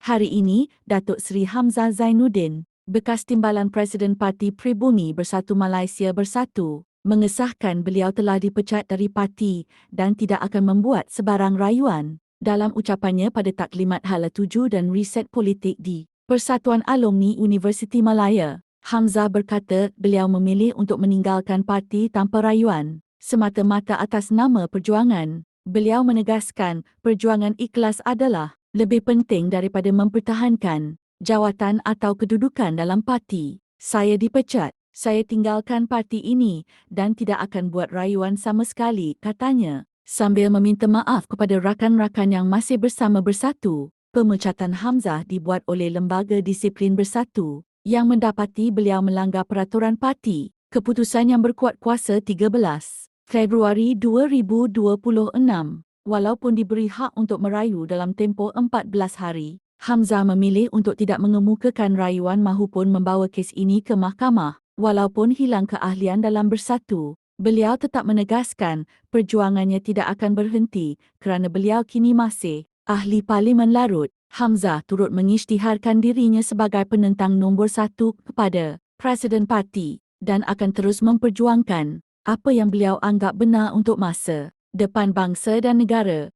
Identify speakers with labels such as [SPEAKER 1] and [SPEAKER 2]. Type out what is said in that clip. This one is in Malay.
[SPEAKER 1] Hari ini, Datuk Seri Hamzah Zainuddin, bekas Timbalan Presiden Parti Pribumi Bersatu Malaysia Bersatu, mengesahkan beliau telah dipecat dari parti dan tidak akan membuat sebarang rayuan. Dalam ucapannya pada Taklimat Hala 7 dan Riset Politik di Persatuan Alumni Universiti Malaya, Hamzah berkata beliau memilih untuk meninggalkan parti tanpa rayuan, semata-mata atas nama perjuangan. Beliau menegaskan perjuangan ikhlas adalah lebih penting daripada mempertahankan jawatan atau kedudukan dalam parti. Saya dipecat, saya tinggalkan parti ini dan tidak akan buat rayuan sama sekali, katanya. Sambil meminta maaf kepada rakan-rakan yang masih bersama Bersatu, pemecatan Hamzah dibuat oleh Lembaga Disiplin Bersatu yang mendapati beliau melanggar peraturan parti. Keputusan yang berkuat kuasa 13 Februari 2026. Walaupun diberi hak untuk merayu dalam tempoh 14 hari, Hamzah memilih untuk tidak mengemukakan rayuan mahupun membawa kes ini ke mahkamah. Walaupun hilang keahlian dalam Bersatu, beliau tetap menegaskan perjuangannya tidak akan berhenti kerana beliau kini masih ahli Parlimen Larut. Hamzah turut mengisytiharkan dirinya sebagai penentang nombor 1 kepada Presiden Parti dan akan terus memperjuangkan apa yang beliau anggap benar untuk masa depan bangsa dan negara.